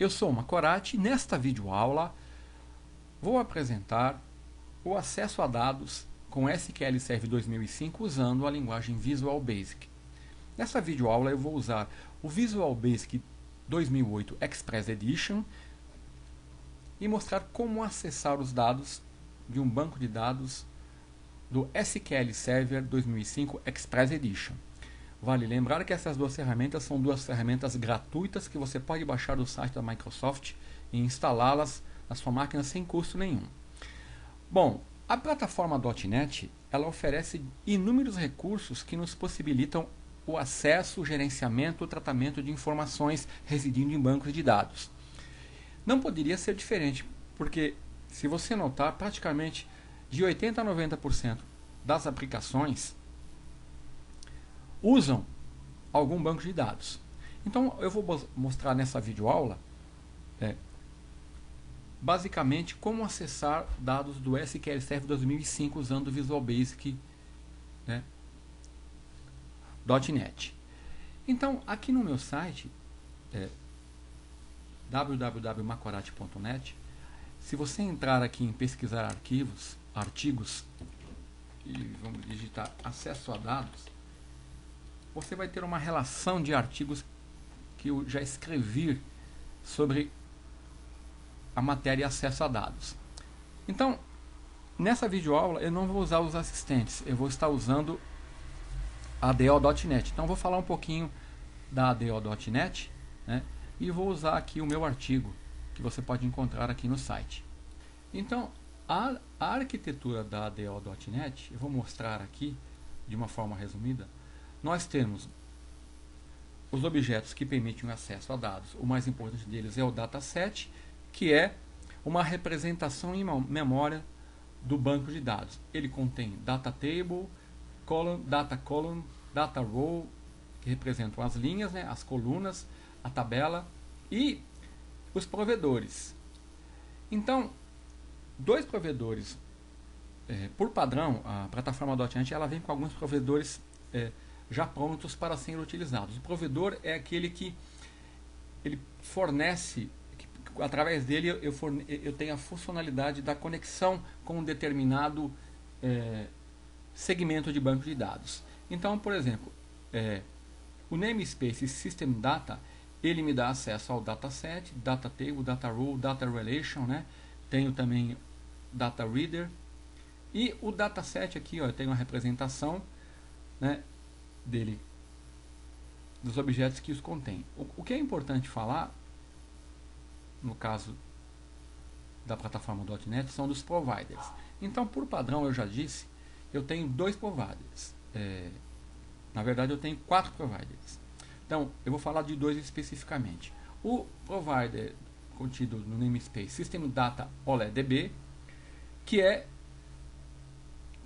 eu sou o Macorati e nesta videoaula vou apresentar o acesso a dados com SQL Server 2005 usando a linguagem Visual Basic. Nessa videoaula eu vou usar o Visual Basic 2008 Express Edition e mostrar como acessar os dados de um banco de dados do SQL Server 2005 Express Edition. Vale lembrar que essas duas ferramentas são duas ferramentas gratuitas que você pode baixar do site da Microsoft e instalá-las na sua máquina sem custo nenhum. Bom, a plataforma .NET ela oferece inúmeros recursos que nos possibilitam o acesso, o gerenciamento, o tratamento de informações residindo em bancos de dados. Não poderia ser diferente, porque se você notar, praticamente de 80% a 90% das aplicações usam algum banco de dados. Então eu vou mostrar nessa videoaula basicamente como acessar dados do SQL Server 2005 usando o Visual Basic .NET. Então aqui no meu site www.macorati.net, se você entrar aqui em pesquisar artigos e vamos digitar acesso a dados, você vai ter uma relação de artigos que eu já escrevi sobre a matéria acesso a dados. Então, nessa videoaula eu não vou usar os assistentes, eu vou estar usando a ADO.NET. Então, vou falar um pouquinho da ADO.NET, e vou usar aqui o meu artigo, que você pode encontrar aqui no site. Então, a arquitetura da ADO.NET, eu vou mostrar aqui de uma forma resumida. Nós temos os objetos que permitem o acesso a dados. O mais importante deles é o dataset, que é uma representação em memória do banco de dados. Ele contém data table, data column, data row, que representam as linhas, as colunas, a tabela e os provedores. Então, dois provedores, por padrão, a plataforma .NET ela vem com alguns provedores já prontos para serem utilizados. O provedor é aquele que ele fornece, através dele eu tenho a funcionalidade da conexão com um determinado segmento de banco de dados. Então, por exemplo, o namespace System Data, ele me dá acesso ao dataset, data table, data row, data relation, tenho também data reader, e o dataset aqui, eu tenho a representação dele, dos objetos que os contém. O que é importante falar, no caso da plataforma .NET, são dos providers. Então, por padrão, eu já disse, eu tenho dois providers. Na verdade, eu tenho 4 providers. Então, eu vou falar de dois especificamente. O provider contido no namespace System Data OLEDB, que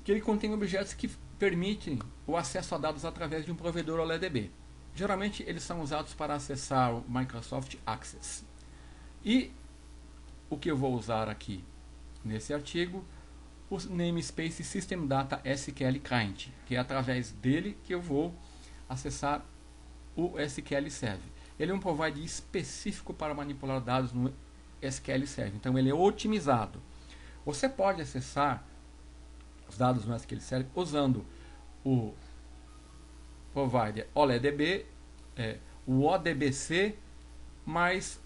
ele contém objetos que permitem o acesso a dados através de um provedor OLEDB. Geralmente, eles são usados para acessar o Microsoft Access. E o que eu vou usar aqui nesse artigo, o namespace System Data SQL Client, que é através dele que eu vou acessar o SQL Server. Ele é um provider específico para manipular dados no SQL Server, então ele é otimizado. Você pode acessar os dados no SQL Server usando o provider OLEDB, o ODBC, mas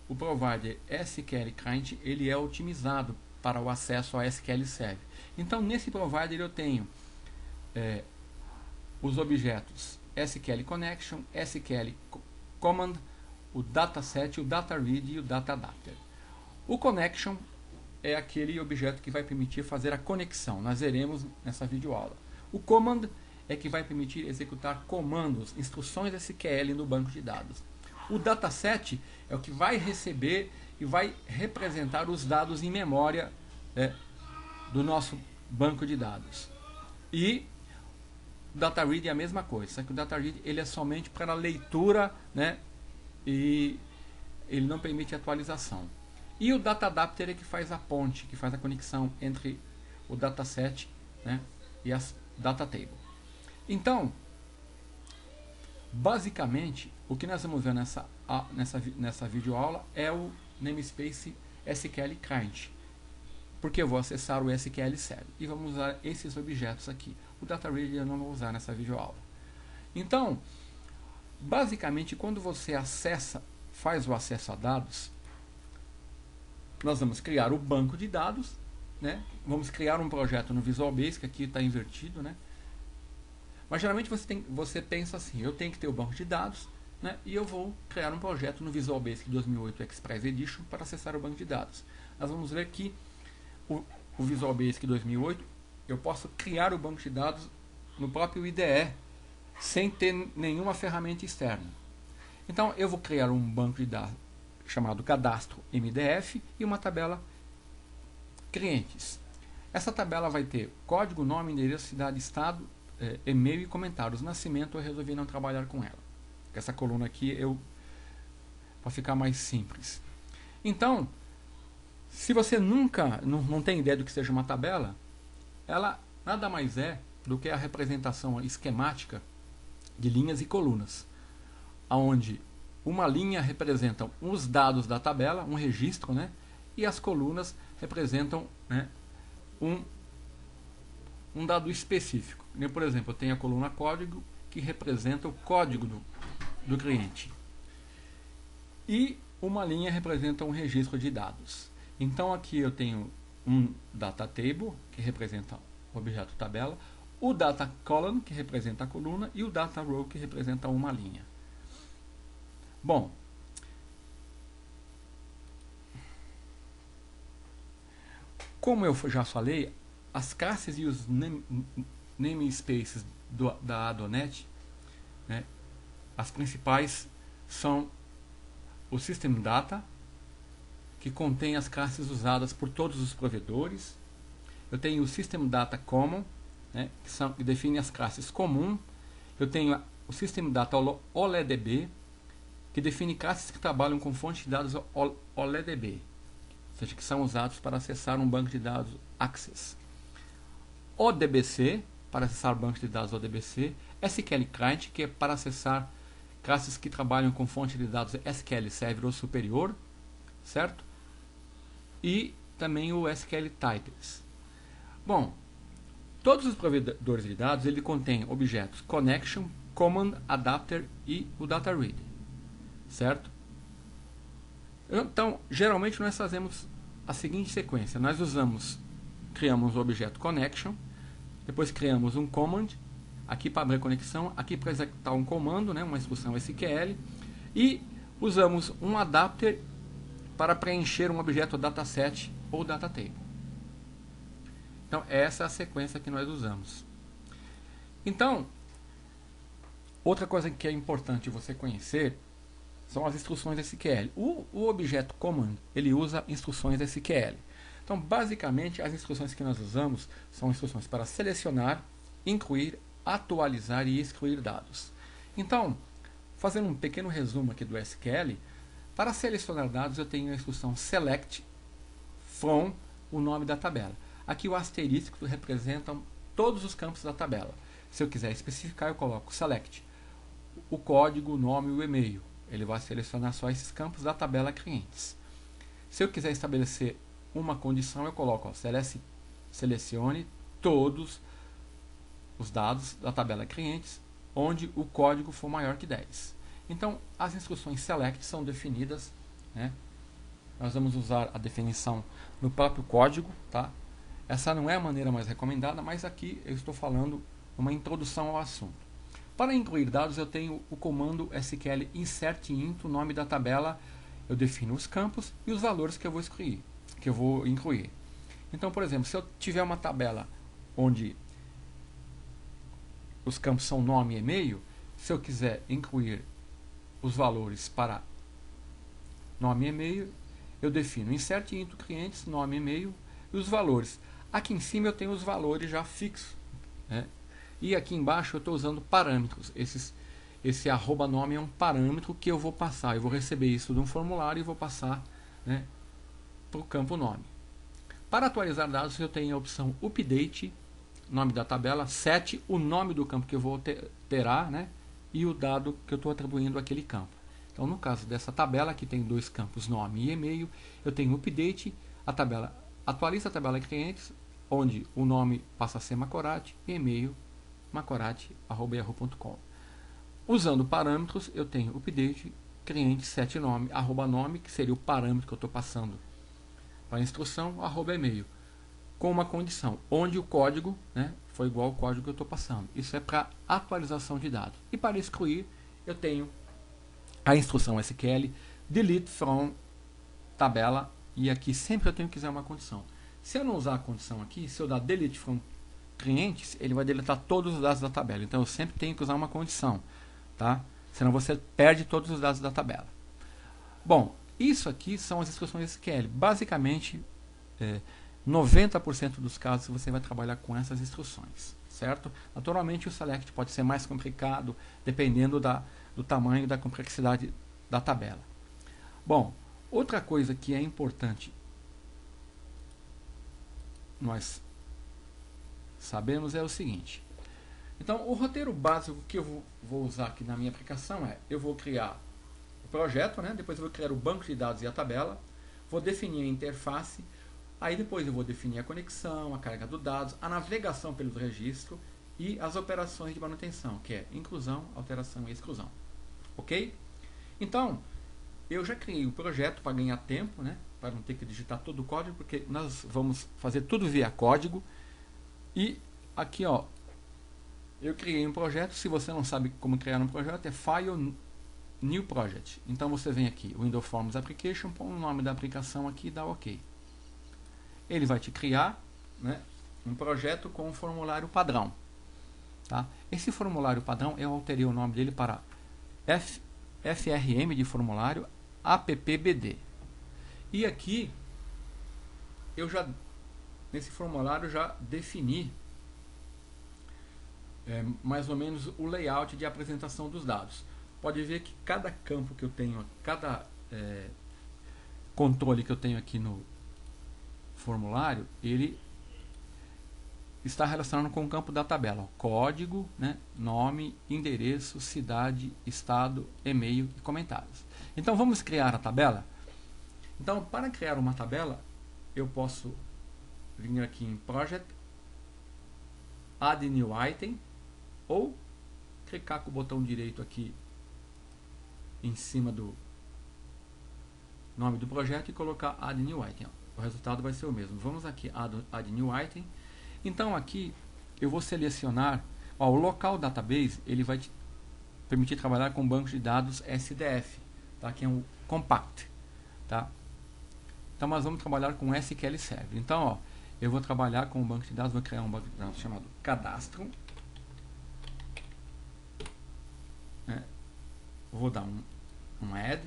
o provider SQL Client ele é otimizado para o acesso ao SQL Server. Então, nesse provider eu tenho os objetos SQL Connection, SQL Command, o dataset, o data read e o data adapter. O Connection é aquele objeto que vai permitir fazer a conexão. Nós veremos nessa videoaula. O Command é que vai permitir executar comandos, instruções SQL no banco de dados. O dataset é o que vai receber e vai representar os dados em memória do nosso banco de dados. E o data read é a mesma coisa, só que o data read ele é somente para leitura, e ele não permite atualização. E o data adapter é que faz a ponte, que faz a conexão entre o dataset e as data table. Então, basicamente, o que nós vamos ver nessa nessa videoaula é o namespace SQL Client, porque eu vou acessar o SQL Server e vamos usar esses objetos aqui. O DataRead eu não vou usar nessa videoaula. Então, basicamente, quando você faz o acesso a dados, nós vamos criar o banco de dados, né? Vamos criar um projeto no Visual Basic, aqui está invertido, né? Mas geralmente você pensa assim, eu tenho que ter o banco de dados, né? E eu vou criar um projeto no Visual Basic 2008 Express Edition para acessar o banco de dados. Nós vamos ver que o Visual Basic 2008, eu posso criar o banco de dados no próprio IDE, sem ter nenhuma ferramenta externa. Então eu vou criar um banco de dados chamado cadastro MDF e uma tabela clientes. Essa tabela vai ter código, nome, endereço, cidade, estado, e-mail e comentários. Nascimento eu resolvi não trabalhar com ela. Essa coluna aqui para ficar mais simples. Então, se você nunca não tem ideia do que seja uma tabela, ela nada mais é do que a representação esquemática de linhas e colunas, onde uma linha representa os dados da tabela, um registro, né? E as colunas representam, né, um dado específico. Por exemplo, eu tenho a coluna código, que representa o código do cliente. E uma linha representa um registro de dados. Então aqui eu tenho um data table, que representa o objeto tabela, o data column, que representa a coluna, e o data row, que representa uma linha. Bom, como eu já falei, as classes e os namespaces da Adonet, né, as principais são o System Data, que contém as classes usadas por todos os provedores. Eu tenho o System Data Common, né, que define as classes comum. Eu tenho o System Data OLEDB, que define classes que trabalham com fonte de dados OLEDB, ou seja, que são usados para acessar um banco de dados Access. ODBC, para acessar o banco de dados ODBC. SQL Client, que é para acessar classes que trabalham com fonte de dados SQL Server ou superior, certo? E também o SQL Types. Bom, todos os provedores de dados, ele contém objetos Connection, Command, Adapter e o DataRead, certo? Então, geralmente nós fazemos a seguinte sequência. Nós criamos o objeto Connection, depois criamos um Command, aqui para abrir conexão, aqui para executar um comando, né, uma instrução SQL, e usamos um Adapter para preencher um objeto dataset ou datatable. Então, essa é a sequência que nós usamos. Então, outra coisa que é importante você conhecer são as instruções SQL. O objeto command, ele usa instruções SQL. Então, basicamente, as instruções que nós usamos são instruções para selecionar, incluir, atualizar e excluir dados. Então, fazendo um pequeno resumo aqui do SQL, para selecionar dados eu tenho a instrução select from o nome da tabela. Aqui o asterisco representa todos os campos da tabela. Se eu quiser especificar, eu coloco select o código, o nome e o e-mail. Ele vai selecionar só esses campos da tabela clientes. Se eu quiser estabelecer uma condição, eu coloco selecione todos os dados da tabela clientes onde o código for maior que 10. Então, as instruções select são definidas, né? Nós vamos usar a definição no próprio código, tá? Essa não é a maneira mais recomendada, mas aqui eu estou falando uma introdução ao assunto. Para incluir dados, eu tenho o comando SQL insert int, o nome da tabela, eu defino os campos e os valores que eu vou incluir. Então, por exemplo, se eu tiver uma tabela onde os campos são nome e e-mail, se eu quiser incluir os valores para nome e e-mail, eu defino insert int clientes, nome e e-mail e os valores. Aqui em cima eu tenho os valores já fixos, né? E aqui embaixo eu estou usando parâmetros. Esse arroba nome é um parâmetro que eu vou passar. Eu vou receber isso de um formulário e vou passar, né, para o campo nome. Para atualizar dados eu tenho a opção update, nome da tabela, set, o nome do campo que eu vou alterar, né, e o dado que eu estou atribuindo àquele campo. Então, no caso dessa tabela, que tem dois campos, nome e e-mail, eu tenho update, a tabela atualiza a tabela de clientes, onde o nome passa a ser Macorati e e-mail macorati@yahoo.com. Usando parâmetros, eu tenho update cliente setNome, @nome, que seria o parâmetro que eu estou passando para a instrução, @e-mail, com uma condição, onde o código, né, foi igual ao código que eu estou passando. Isso é para atualização de dados. E para excluir, eu tenho a instrução SQL delete from tabela, e aqui sempre eu tenho que usar uma condição. Se eu não usar a condição aqui, se eu dar delete from clientes, ele vai deletar todos os dados da tabela. Então eu sempre tenho que usar uma condição, tá? Senão você perde todos os dados da tabela. Bom, isso aqui são as instruções SQL. Basicamente, 90% dos casos você vai trabalhar com essas instruções, certo? Naturalmente o select pode ser mais complicado, dependendo do tamanho e da complexidade da tabela. Bom, outra coisa que é importante nós sabemos é o seguinte. Então, o roteiro básico que eu vou usar aqui na minha aplicação é: eu vou criar o projeto, né? Depois eu vou criar o banco de dados e a tabela, vou definir a interface, aí depois eu vou definir a conexão, a carga dos dados, a navegação pelos registros e as operações de manutenção, que é inclusão, alteração e exclusão. Ok? Então, eu já criei o projeto para ganhar tempo, né? Para não ter que digitar todo o código, porque nós vamos fazer tudo via código. E aqui, ó, eu criei um projeto. Se você não sabe como criar um projeto, é File, New Project. Então você vem aqui, Windows Forms Application, põe o nome da aplicação aqui e dá OK. Ele vai te criar, né, um projeto com um formulário padrão. Tá? Esse formulário padrão, eu alterei o nome dele para FRM de formulário APPBD. E aqui, nesse formulário já defini mais ou menos o layout de apresentação dos dados. Pode ver que cada campo que eu tenho, cada controle que eu tenho aqui no formulário, ele está relacionado com o campo da tabela. Código, né, nome, endereço, cidade, estado, e-mail e comentários. Então vamos criar a tabela? Então, para criar uma tabela, eu posso vir aqui em Project, Add New Item, ou clicar com o botão direito aqui em cima do nome do projeto e colocar Add New Item. O resultado vai ser o mesmo. Vamos aqui, Add New Item. Então aqui eu vou selecionar, o local database, ele vai te permitir trabalhar com banco de dados SDF, tá? Que é um compact, tá? Então nós vamos trabalhar com SQL Server. Então, ó, eu vou trabalhar com um banco de dados, vou criar um banco de dados chamado cadastro. Vou dar um add.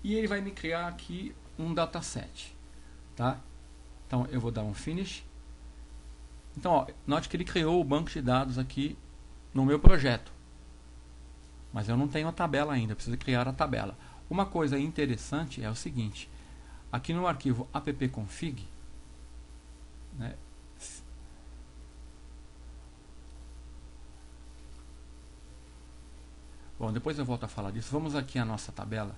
E ele vai me criar aqui um dataset, tá? Então eu vou dar um finish. Então, ó, note que ele criou o banco de dados aqui no meu projeto. Mas eu não tenho a tabela ainda, preciso criar a tabela. Uma coisa interessante é o seguinte: aqui no arquivo appconfig, né, bom, depois eu volto a falar disso. Vamos aqui à nossa tabela.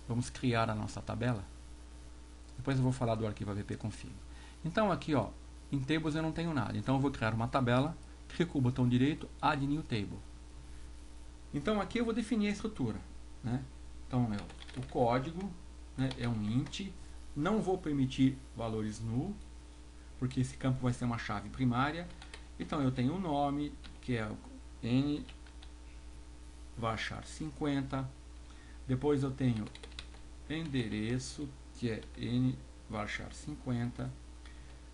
Vamos criar a nossa tabela. Depois eu vou falar do arquivo appconfig. Então aqui, ó, em tables eu não tenho nada. Então eu vou criar uma tabela, clico com o botão direito, Add New Table. Então aqui eu vou definir a estrutura, né? Então o código, né, é um int. Não vou permitir valores null, porque esse campo vai ser uma chave primária. Então eu tenho o nome, que é n varchar 50. Depois eu tenho endereço, que é n varchar 50.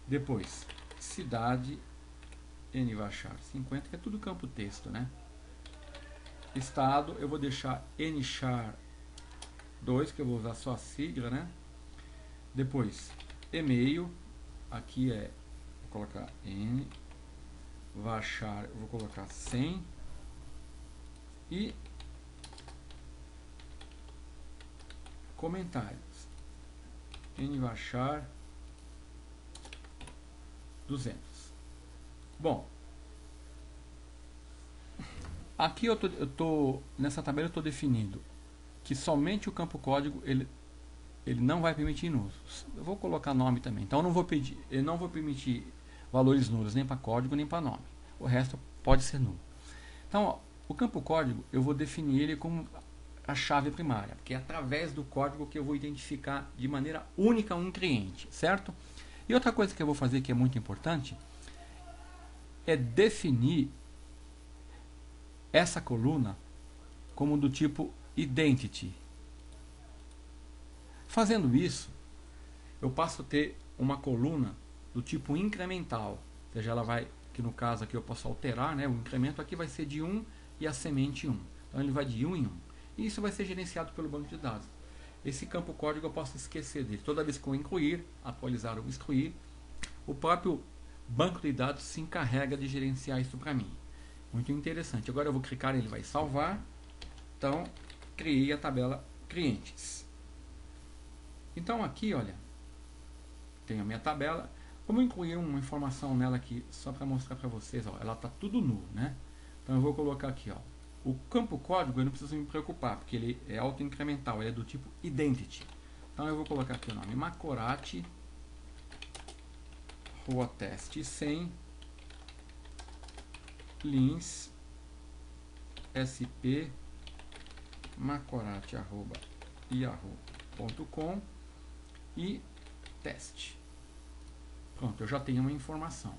Depois cidade, n varchar 50, que é tudo campo texto, né? Estado, eu vou deixar nchar 2, que eu vou usar só a sigla, né? Depois e-mail, aqui vou colocar n varchar, eu vou colocar 100. E comentários, n varchar 200. Bom, Aqui nessa tabela eu estou definindo que somente o campo código ele não vai permitir nulos. Eu vou colocar nome também. Então eu não vou permitir valores nulos nem para código nem para nome. O resto pode ser nulo. Então, ó, o campo código eu vou definir ele como a chave primária, porque é através do código que eu vou identificar de maneira única um cliente, certo? E outra coisa que eu vou fazer que é muito importante é definir essa coluna como do tipo identity. Fazendo isso, eu passo a ter uma coluna do tipo incremental, ou seja, ela vai, que no caso aqui eu posso alterar, né? O incremento aqui vai ser de 1 e a semente 1. Então ele vai de 1 em 1. E isso vai ser gerenciado pelo banco de dados. Esse campo código eu posso esquecer dele. Toda vez que eu incluir, atualizar ou excluir, o próprio banco de dados se encarrega de gerenciar isso para mim. Muito interessante. Agora eu vou clicar, ele vai salvar. Então, criei a tabela clientes. Então aqui, olha, tenho a minha tabela. Vamos incluir uma informação nela aqui, só para mostrar para vocês. Ó, ela está tudo nu, né? Então eu vou colocar aqui, ó, o campo código eu não preciso me preocupar, porque ele é auto-incremental, ele é do tipo identity. Então eu vou colocar aqui o nome Macorati Rua Teste 100 Lins SP macorati@yahoo.com e teste. Pronto, eu já tenho uma informação.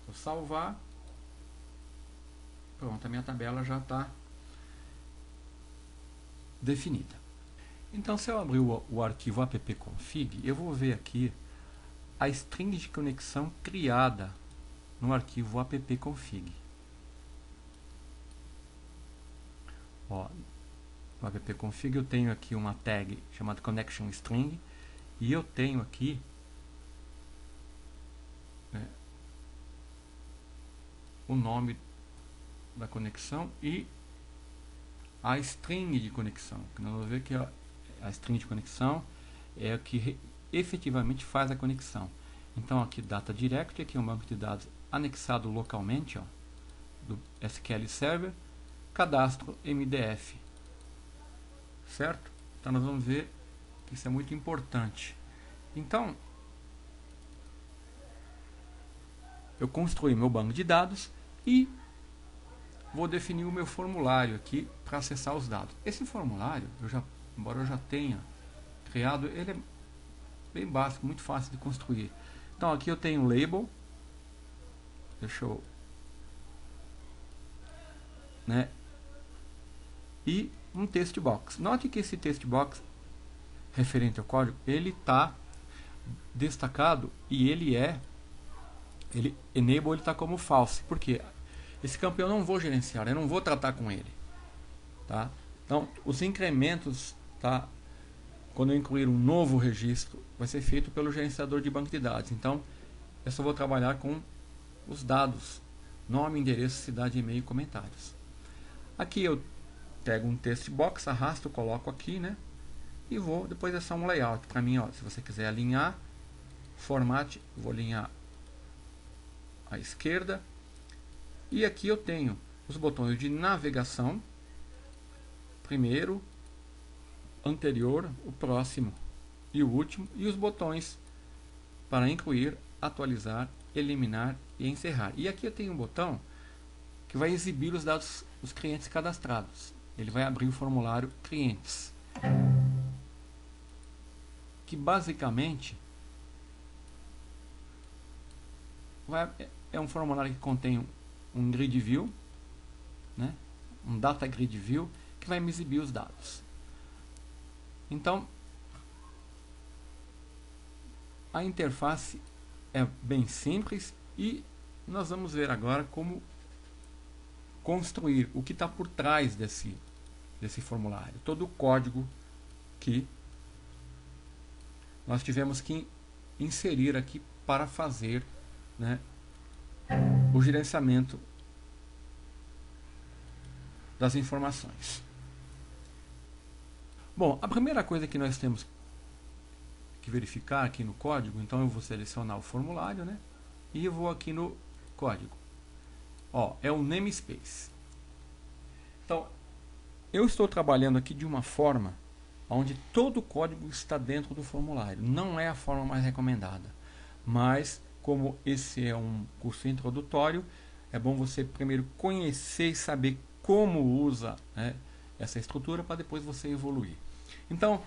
Vou salvar. Pronto, a minha tabela já está definida. Então, se eu abrir o arquivo appconfig, eu vou ver aqui a string de conexão criada no arquivo appconfig. Ó, no appconfig eu tenho aqui uma tag chamada connection string e eu tenho aqui, né, o nome da conexão e a string de conexão. Nós vamos ver que a string de conexão é o que efetivamente faz a conexão. Então aqui data direct, aqui é um banco de dados anexado localmente, ó, do SQL Server, cadastro MDF, certo? Então nós vamos ver que isso é muito importante. Então eu construí meu banco de dados e vou definir o meu formulário aqui para acessar os dados. Esse formulário, embora eu já tenha criado, ele é bem básico, muito fácil de construir. Então aqui eu tenho um label, deixa eu, né, e um text box. Note que esse text box referente ao código, ele está destacado e enable ele está como false, porque esse campo eu não vou gerenciar, eu não vou tratar com ele, tá? Então os incrementos, tá, quando eu incluir um novo registro, vai ser feito pelo gerenciador de banco de dados. Então eu só vou trabalhar com os dados, nome, endereço, cidade, e-mail e comentários. Aqui eu pego um text box, arrasto, coloco aqui, né? E vou, depois é só um layout. Para mim, ó, se você quiser alinhar, formate, vou alinhar à esquerda. E aqui eu tenho os botões de navegação, primeiro, anterior, o próximo e o último, e os botões para incluir, atualizar, eliminar e encerrar. E aqui eu tenho um botão que vai exibir os dados dos clientes cadastrados. Ele vai abrir o formulário clientes, que basicamente é um formulário que contém um grid view, né, um data grid view, que vai me exibir os dados. Então a interface é bem simples e nós vamos ver agora como construir o que está por trás desse formulário, todo o código que nós tivemos que inserir aqui para fazer, né, o gerenciamento das informações. Bom, a primeira coisa que nós temos que verificar aqui no código, então eu vou selecionar o formulário, né, e eu vou aqui no código. Ó, é o namespace. Então, eu estou trabalhando aqui de uma forma onde todo o código está dentro do formulário. Não é a forma mais recomendada, mas como esse é um curso introdutório, é bom você primeiro conhecer e saber como usa, né, essa estrutura para depois você evoluir. Então,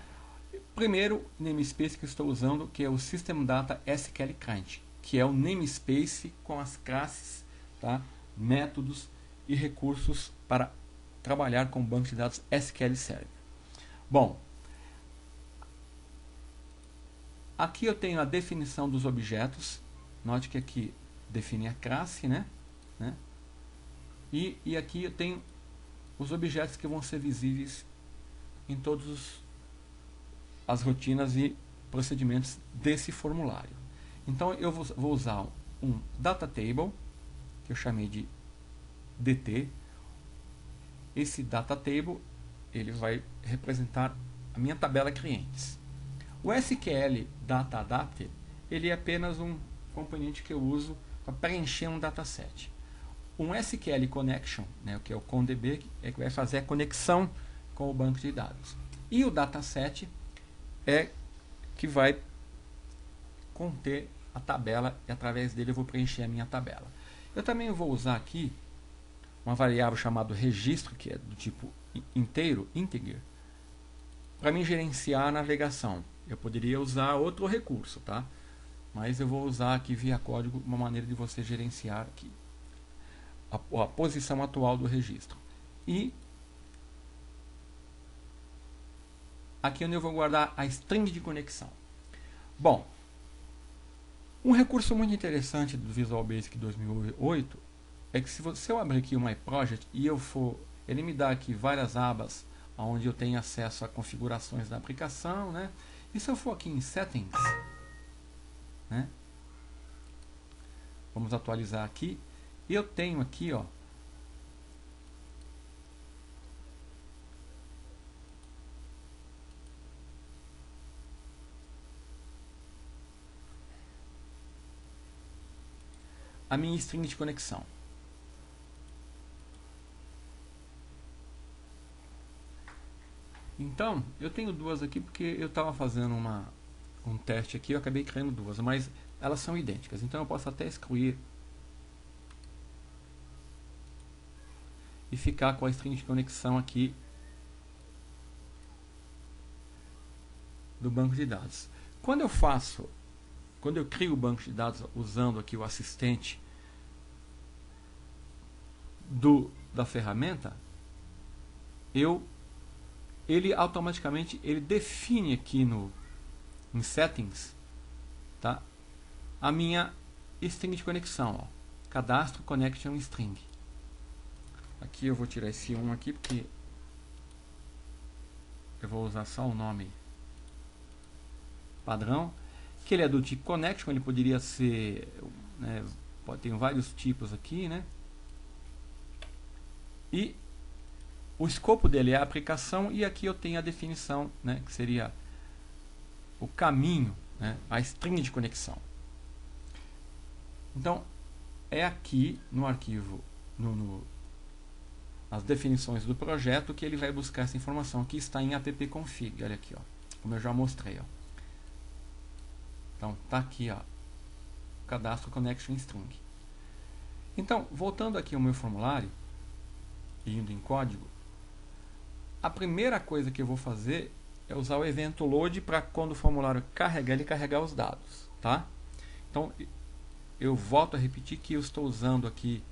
primeiro namespace que eu estou usando, que é o System Data SQL Client, que é o namespace com as classes, tá, métodos e recursos para trabalhar com o banco de dados SQL Server. Bom, aqui eu tenho a definição dos objetos. Note que aqui define a classe, né? E aqui eu tenho os objetos que vão ser visíveis em todas as rotinas e procedimentos desse formulário. Então eu vou usar um data table, que eu chamei de DT. Esse data table ele vai representar a minha tabela clientes. O SQL Data Adapter ele é apenas um componente que eu uso para preencher um dataset. Um SQL Connection, né, que é o ConDB, é que vai fazer a conexão com o banco de dados. E o dataset é que vai conter a tabela e através dele eu vou preencher a minha tabela. Eu também vou usar aqui uma variável chamada registro, que é do tipo inteiro, integer, para me gerenciar a navegação. Eu poderia usar outro recurso, tá? Mas eu vou usar aqui via código uma maneira de você gerenciar aqui a posição atual do registro. E aqui onde eu vou guardar a string de conexão. Bom, um recurso muito interessante do Visual Basic 2008 é que se eu abrir aqui o My Project e ele me dá aqui várias abas onde eu tenho acesso a configurações da aplicação, né? E se eu for aqui em Settings, né? Vamos atualizar aqui. E eu tenho aqui, ó, a minha string de conexão. Então, eu tenho duas aqui porque eu estava fazendo um teste aqui, eu acabei criando duas, mas elas são idênticas. Então eu posso até excluir e ficar com a string de conexão aqui do banco de dados. Quando eu crio o banco de dados usando aqui o assistente da ferramenta, ele automaticamente define aqui em Settings, tá, a minha string de conexão, ó, cadastro connection string. Aqui eu vou tirar esse 1 aqui porque eu vou usar só o nome padrão, que ele é do tipo connection. Ele poderia ser, né, tem vários tipos aqui, né? E o escopo dele é a aplicação, e aqui eu tenho a definição, né, que seria o caminho, né, a string de conexão. Então é aqui no arquivo, as definições do projeto, que ele vai buscar essa informação. Aqui está em appconfig, olha aqui, ó, como eu já mostrei, ó. Então tá aqui, ó, cadastro connection string. Então, voltando aqui ao meu formulário e indo em código, a primeira coisa que eu vou fazer é usar o evento load para, quando o formulário carregar, ele carregar os dados, tá? Então eu volto a repetir que eu estou usando aqui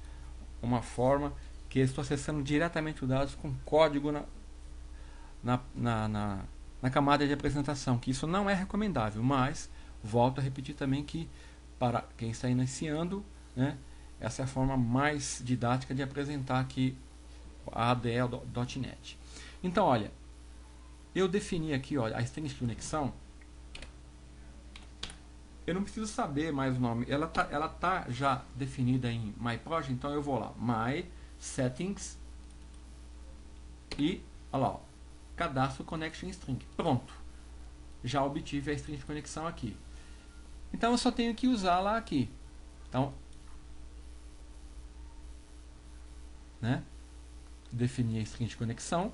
uma forma que eu estou acessando diretamente os dados com código na camada de apresentação, que isso não é recomendável, mas volto a repetir também que para quem está iniciando, né, essa é a forma mais didática de apresentar aqui a ADL.NET. Então, olha, eu defini aqui, olha, a string de conexão. Eu não preciso saber mais o nome, ela tá já definida em My Project. Então eu vou lá, My Settings e olha lá, ó, cadastro connection string. Pronto, já obtive a string de conexão aqui. Então eu só tenho que usá-la aqui. Então, né? definir a string de conexão.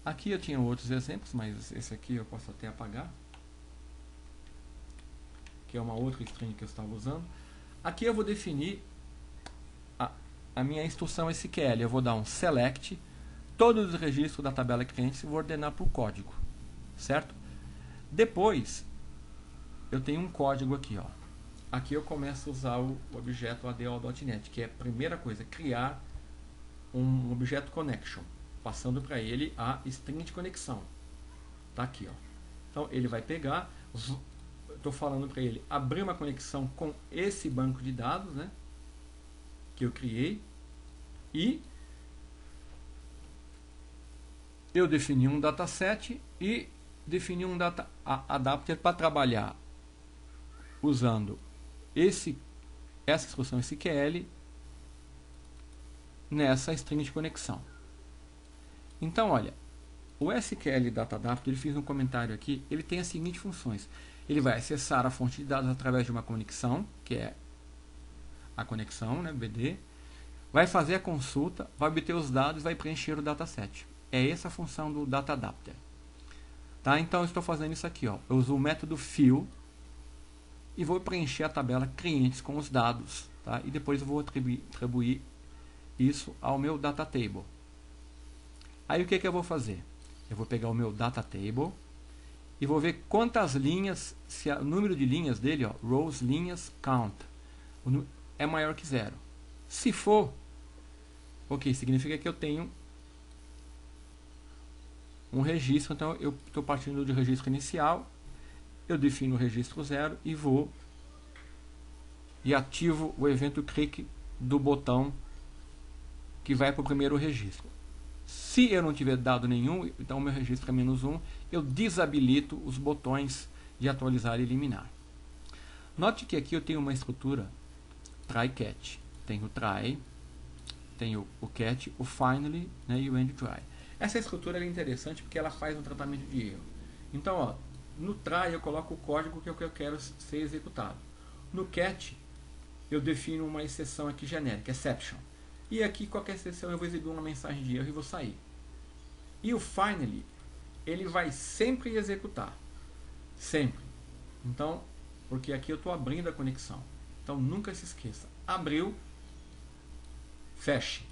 Aqui eu tinha outros exemplos, mas esse aqui eu posso até apagar, que é uma outra string que eu estava usando. Aqui eu vou definir a minha instrução SQL. Eu vou dar um select, todos os registros da tabela clientes e vou ordenar por código, certo? Depois, eu tenho um código aqui, ó. Aqui eu começo a usar o objeto ADO.NET, que é a primeira coisa, criar um objeto connection, passando para ele a string de conexão. Tá aqui, ó. Então ele vai pegar, estou falando para ele abrir uma conexão com esse banco de dados, né, que eu criei, e eu defini um dataset e defini um data adapter para trabalhar usando essa instrução SQL nessa string de conexão. Então, olha, o SQL Data Adapter, ele fez um comentário aqui, ele tem as seguintes funções. Ele vai acessar a fonte de dados através de uma conexão, que é a conexão, né, BD, vai fazer a consulta, vai obter os dados e vai preencher o dataset. É essa a função do Data Adapter. Tá? Então, eu estou fazendo isso aqui, ó. Eu uso o método fill e vou preencher a tabela clientes com os dados, tá? E depois eu vou atribuir isso ao meu data table. Aí o que eu vou fazer? Eu vou pegar o meu data table e vou ver quantas linhas, se o número de linhas dele, ó, rows, linhas, count, é maior que 0. Se for, ok, significa que eu tenho um registro. Então eu estou partindo de registro inicial, eu defino o registro 0 e vou e ativo o evento click do botão que vai para o primeiro registro. Se eu não tiver dado nenhum, então o meu registro é -1, eu desabilito os botões de atualizar e eliminar. Note que aqui eu tenho uma estrutura try catch. Tenho o try, tenho o catch, o finally, né, e o end try. Essa estrutura é interessante porque ela faz um tratamento de erro. Então, ó, no try eu coloco o código que eu quero ser executado. No catch eu defino uma exceção aqui genérica, exception. E aqui qualquer exceção eu vou exibir uma mensagem de erro e vou sair. E o finally, ele vai sempre executar. Sempre. Então, porque aqui eu estou abrindo a conexão. Então nunca se esqueça. Abriu, feche.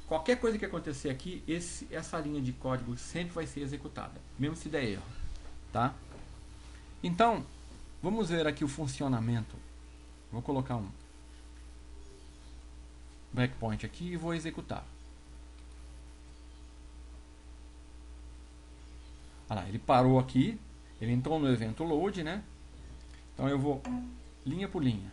Qualquer coisa que acontecer aqui, essa linha de código sempre vai ser executada, mesmo se der erro. Tá? Então, vamos ver aqui o funcionamento. Vou colocar um breakpoint aqui e vou executar. Olha lá, ele parou aqui, ele entrou no evento load, né? Então eu vou linha por linha.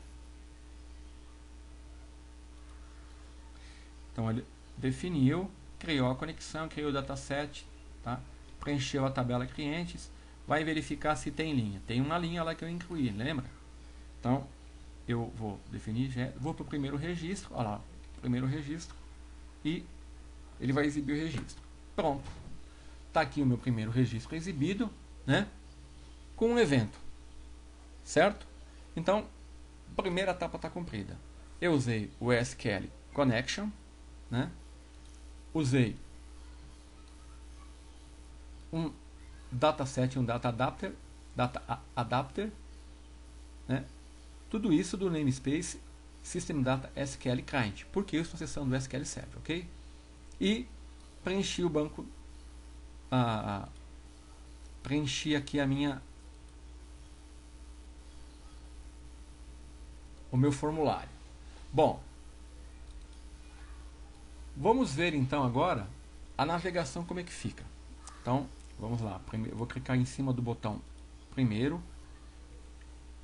Então ele definiu, criou a conexão, criou o dataset, tá? Preencheu a tabela clientes, vai verificar se tem linha. Tem uma linha lá que eu incluí, lembra? Então eu vou definir, vou para o primeiro registro, olha lá, primeiro registro, e ele vai exibir o registro. Pronto. Está aqui o meu primeiro registro exibido, né? Com um evento. Certo? Então, a primeira etapa está cumprida. Eu usei o SQL Connection, né? Usei um dataset e um data adapter, né? Tudo isso do namespace System Data SQL Client, porque eu estou acessando do SQL Server, ok? E preenchi o banco, preenchi aqui o meu formulário. Bom, vamos ver então agora a navegação como é que fica. Então, vamos lá. Primeiro, eu vou clicar em cima do botão primeiro.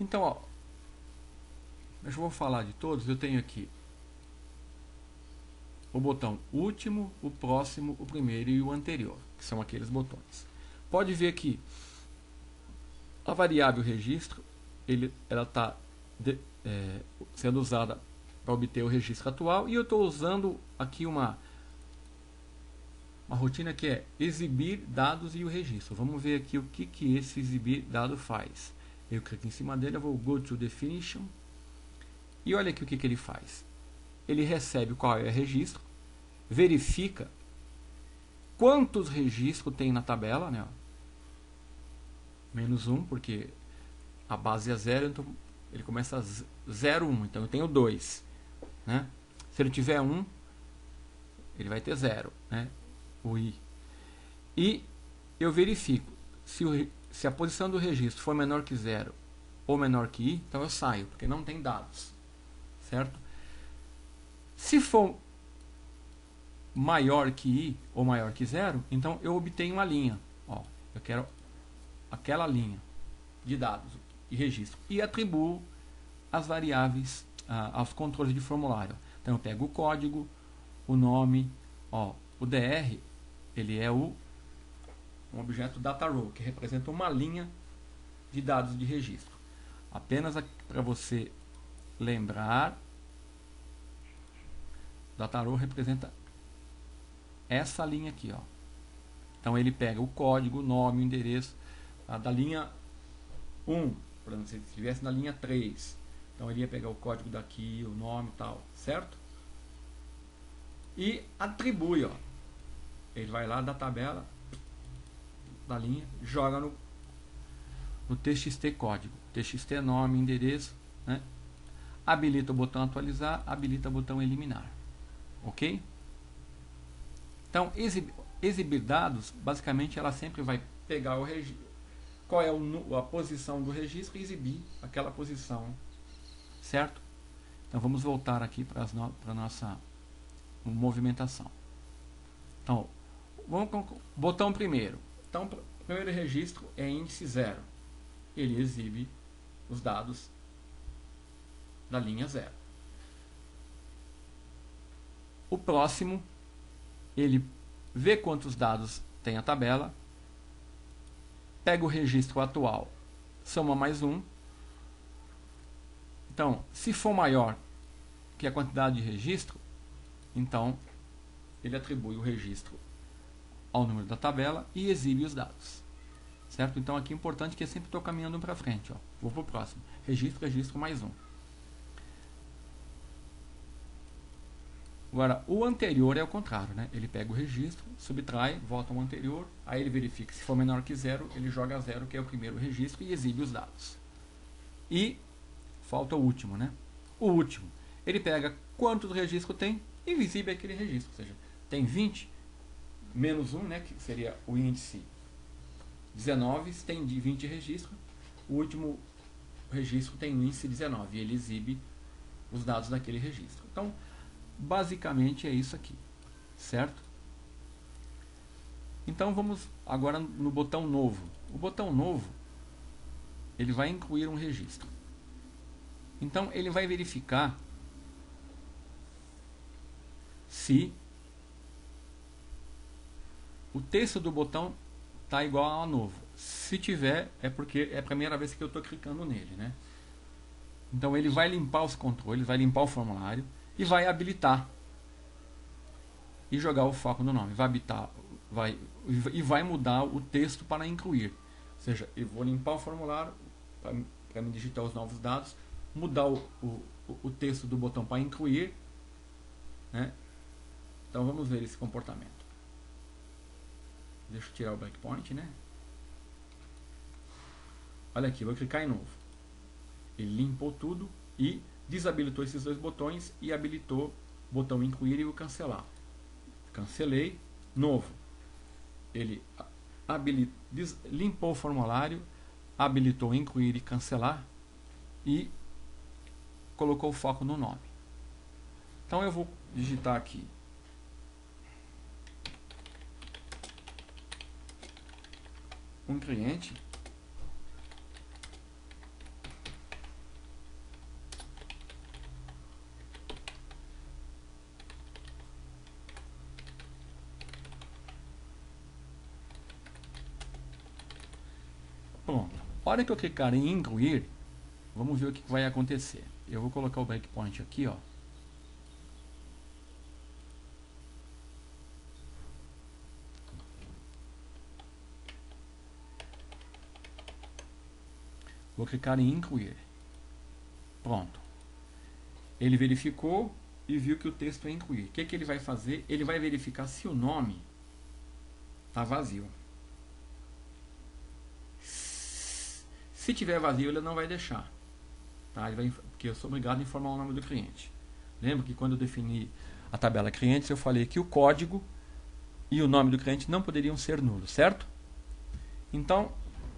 Então, ó, eu vou falar de todos. Eu tenho aqui o botão último, o próximo, o primeiro e o anterior, que são aqueles botões. Pode ver que a variável registro, ela está sendo usada para obter o registro atual, e eu estou usando aqui uma rotina que é exibir dados e o registro. Vamos ver aqui o que esse exibir dado faz. Eu clico em cima dele, eu vou go to definition, e olha aqui o que ele faz. Ele recebe qual é o registro, verifica quantos registros tem na tabela, né? Menos 1, porque a base é 0, então ele começa a 0, 1, então eu tenho 2, né? Se ele tiver 1, ele vai ter 0, né? O I. E eu verifico se a posição do registro for menor que 0 ou menor que I, então eu saio, porque não tem dados, certo? Se for maior que I ou maior que 0, então eu obtenho uma linha. Ó, eu quero aquela linha de dados e registro e atribuo as variáveis aos controles de formulário. Então eu pego o código, o nome, ó, o DR, ele é um objeto data row, que representa uma linha de dados de registro. Apenas para você lembrar, data row representa essa linha aqui, ó. Então ele pega o código, o nome, o endereço, da linha 1, por exemplo, se estivesse na linha 3, então ele ia pegar o código daqui, o nome e tal, certo? E atribui, ó. Ele vai lá da tabela, da linha, joga no TXT código, TXT nome, endereço, né? Habilita o botão atualizar, habilita o botão eliminar, ok? Então, exibir dados, basicamente ela sempre vai pegar o registro, qual é a posição do registro e exibir aquela posição, certo? Então vamos voltar aqui para a nossa movimentação. Então, vamos com o botão primeiro. Então, o primeiro registro é índice 0. Ele exibe os dados da linha 0. O próximo, ele vê quantos dados tem a tabela, pega o registro atual, soma mais 1. Então, se for maior que a quantidade de registro, então ele atribui o registro ao número da tabela e exibe os dados, certo? Então aqui é importante que eu sempre estou caminhando para frente, ó. Vou para o próximo, registro mais 1. Agora, o anterior é o contrário, né? Ele pega o registro, subtrai, volta ao anterior, aí ele verifica, se for menor que 0, ele joga 0, que é o primeiro registro, e exibe os dados. E falta o último, né? O último, ele pega quantos registros tem e exibe aquele registro, ou seja, tem 20, menos 1, né, que seria o índice 19, tem de 20 registros, o último registro tem o índice 19, e ele exibe os dados daquele registro. Então, basicamente é isso aqui, certo? Então vamos agora no botão novo. O botão novo, ele vai incluir um registro. Então ele vai verificar se o texto do botão está igual a novo. Se tiver, é porque é a primeira vez que eu estou clicando nele, né? Então ele vai limpar os controles, vai limpar o formulário e vai habilitar e jogar o foco no nome. Vai habilitar, vai mudar o texto para incluir. Ou seja, eu vou limpar o formulário para me digitar os novos dados, mudar o texto do botão para incluir, né? Então vamos ver esse comportamento. Deixa eu tirar o breakpoint, né? Olha aqui, vou clicar em novo. Ele limpou tudo e desabilitou esses dois botões e habilitou o botão incluir e o cancelar. Cancelei, novo. Ele limpou o formulário, habilitou incluir e cancelar e colocou o foco no nome. Então eu vou digitar aqui um cliente. Pronto. A hora que eu clicar em incluir, vamos ver o que vai acontecer. Eu vou colocar o breakpoint aqui, ó. Vou clicar em incluir. Pronto. Ele verificou e viu que o texto é incluir. O que ele vai fazer? Ele vai verificar se o nome Está vazio. Se tiver vazio, ele não vai deixar. Tá? Porque eu sou obrigado a informar o nome do cliente. Lembra que quando eu defini a tabela clientes, eu falei que o código e o nome do cliente não poderiam ser nulos, certo? Então,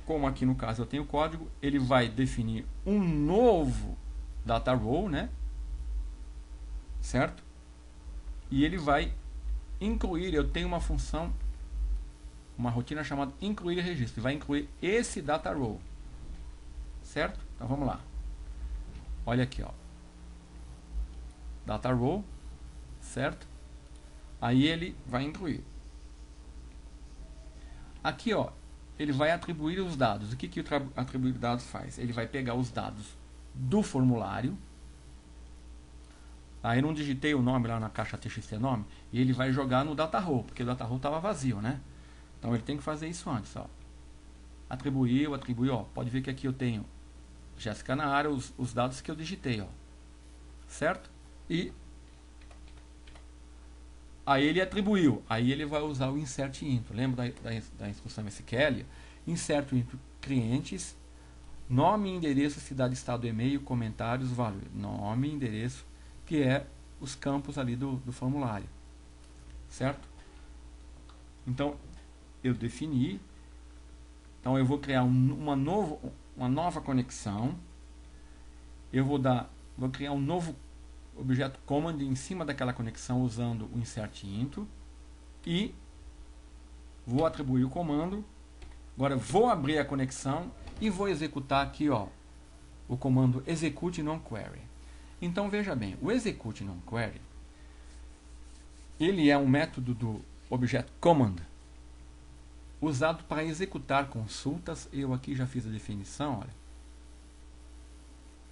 como aqui no caso eu tenho o código, ele vai definir um novo data row, né? Certo? E ele vai incluir, eu tenho uma função, uma rotina chamada incluir registro, vai incluir esse data row, certo? Então vamos lá, olha aqui, ó, data row, certo? Aí ele vai incluir, aqui ó, ele vai atribuir os dados. O que o atribuir dados faz? Ele vai pegar os dados do formulário. Aí não digitei o nome lá na caixa txt nome, e ele vai jogar no data row, porque o data row estava vazio, né? Então ele tem que fazer isso antes, ó. Atribuiu, ó. Pode ver que aqui eu tenho Jéssica na área, os dados que eu digitei, ó. Certo? E aí ele atribuiu, aí ele vai usar o insert into. Lembra da instrução SQL? Insert into clientes, nome, endereço, cidade, estado, e-mail, comentários, valor. Nome, endereço, que é os campos ali do formulário, certo? Então eu defini, então eu vou criar uma nova conexão, eu vou criar um novo objeto command em cima daquela conexão usando o insert into e vou atribuir o comando. Agora vou abrir a conexão e vou executar aqui, ó, o comando execute non-query. Então veja bem, o execute non-query, ele é um método do objeto command usado para executar consultas. Eu aqui já fiz a definição, olha,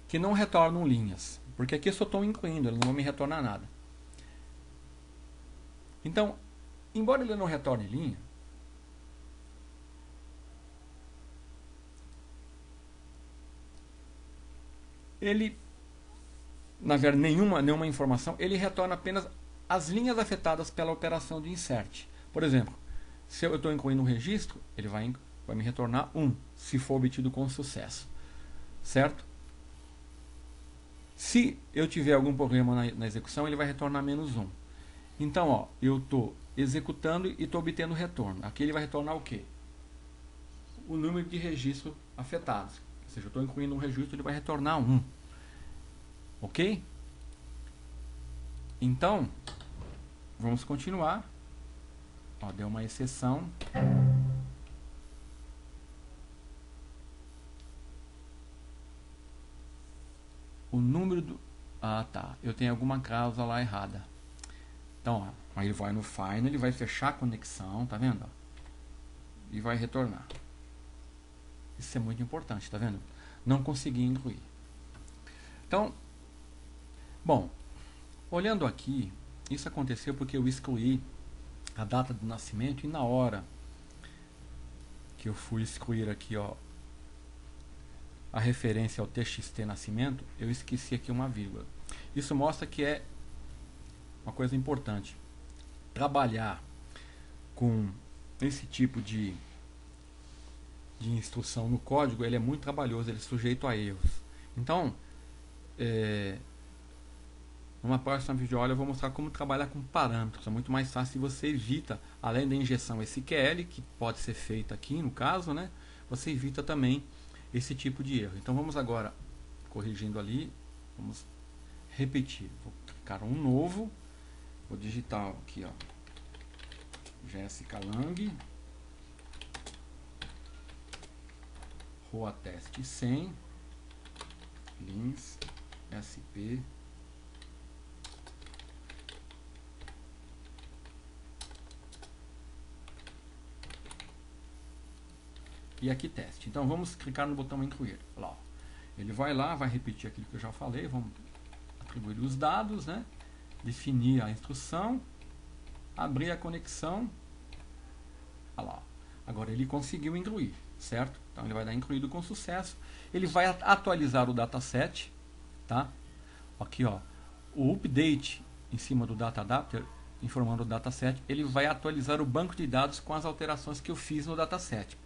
que não retornam linhas, porque aqui eu só estou incluindo, ele não vai me retornar nada. Então, embora ele não retorne linha, ele, na verdade, nenhuma informação, ele retorna apenas as linhas afetadas pela operação de insert. Por exemplo, se eu estou incluindo um registro, ele vai me retornar 1, se for obtido com sucesso, certo? Se eu tiver algum problema na execução, ele vai retornar -1. Então, ó, eu estou executando e estou obtendo retorno. Aqui ele vai retornar o quê? O número de registros afetados. Ou seja, eu estou incluindo um registro, ele vai retornar 1. Ok? Então, vamos continuar. Ó, deu uma exceção. O número do... Ah, tá. Eu tenho alguma cláusula lá errada. Então, ó, aí ele vai no final, ele vai fechar a conexão, tá vendo? E vai retornar. Isso é muito importante, tá vendo? Não consegui incluir. Então, bom, olhando aqui, isso aconteceu porque eu excluí a data do nascimento e na hora que eu fui excluir aqui, ó, a referência ao txt nascimento, eu esqueci aqui uma vírgula. Isso mostra que é uma coisa importante. Trabalhar com esse tipo de instrução no código, ele é muito trabalhoso, ele é sujeito a erros. Então, numa próxima videoaula eu vou mostrar como trabalhar com parâmetros. É muito mais fácil e você evita, além da injeção SQL, que pode ser feita aqui no caso, né? Você evita também esse tipo de erro. Então vamos agora, corrigindo ali, vamos repetir. Vou clicar um novo, vou digitar aqui, ó, Jéssica Lang, Rua Teste 100, Lins, SP, e aqui teste. Então vamos clicar no botão incluir. Lá, ó. Ele vai lá, vai repetir aquilo que eu já falei, vamos atribuir os dados, né? Definir a instrução, abrir a conexão. Olha lá. Agora ele conseguiu incluir, certo? Então ele vai dar incluído com sucesso. Ele vai atualizar o dataset, tá? Aqui, ó, o update em cima do data adapter informando o dataset, ele vai atualizar o banco de dados com as alterações que eu fiz no dataset.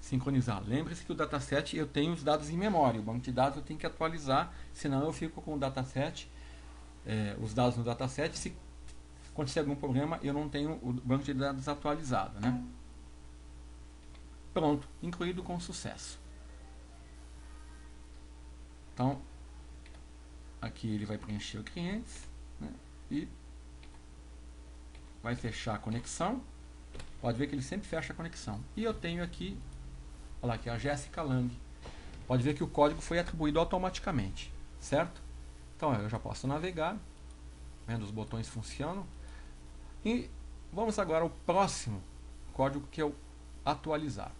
Sincronizar. Lembre-se que o dataset eu tenho os dados em memória, o banco de dados eu tenho que atualizar, senão eu fico com o dataset, os dados no dataset, se acontecer algum problema eu não tenho o banco de dados atualizado, né? Pronto, incluído com sucesso. Então, aqui ele vai preencher o cliente, né? E vai fechar a conexão. Pode ver que ele sempre fecha a conexão. E eu tenho aqui, olha lá, aqui a Jessica Lang. Pode ver que o código foi atribuído automaticamente, certo? Então eu já posso navegar, vendo os botões funcionam. E vamos agora ao próximo código, que é o atualizar.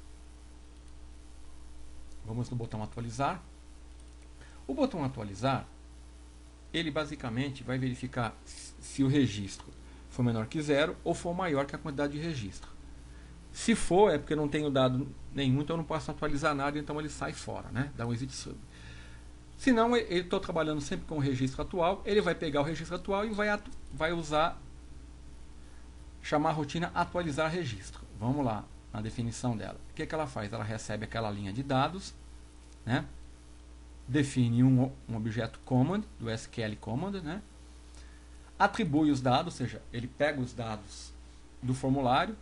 Vamos no botão atualizar. O botão atualizar, ele basicamente vai verificar se o registro for menor que 0 ou for maior que a quantidade de registro. Se for, é porque eu não tenho dado nenhum, então eu não posso atualizar nada, então ele sai fora, né? Dá um exit sub. Se não, eu estou trabalhando sempre com o registro atual, ele vai pegar o registro atual e vai usar, chamar a rotina atualizar registro. Vamos lá, na definição dela. O que ela faz? Ela recebe aquela linha de dados, né? Define um objeto command, do SQL command, né? Atribui os dados, ou seja, ele pega os dados do formulário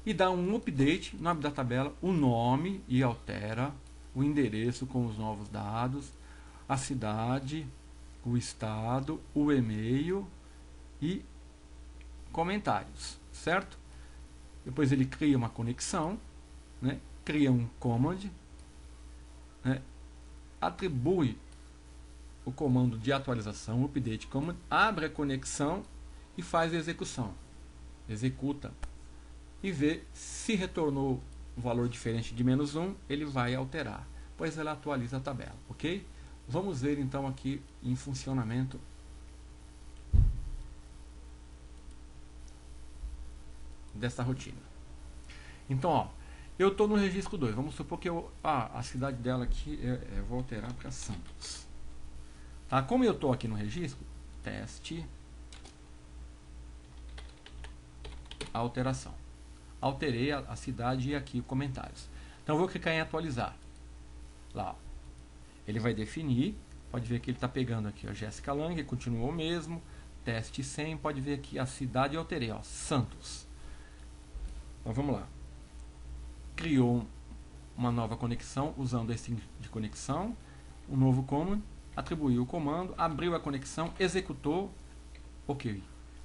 e dá um update no nome da tabela, o nome, e altera o endereço com os novos dados, a cidade, o estado, o e-mail e comentários, certo? Depois ele cria uma conexão, né? Cria um command, né? Atribui o comando de atualização, update command, abre a conexão e faz a execução. Executa e vê se retornou um valor diferente de -1, ele vai alterar, pois ela atualiza a tabela, ok? Vamos ver então aqui em funcionamento dessa rotina. Então, ó, eu estou no registro 2, vamos supor que a cidade dela aqui, eu vou alterar para Santos. Tá? Como eu estou aqui no registro, teste, alteração. Alterei a cidade e aqui os comentários. Então eu vou clicar em atualizar. Lá, ó. Ele vai definir, pode ver que ele está pegando aqui a Jessica Lang, continuou o mesmo, teste 100, pode ver aqui a cidade eu alterei, ó, Santos. Então vamos lá. Criou uma nova conexão usando esse de conexão, um novo command, atribuiu o comando, abriu a conexão, executou, ok,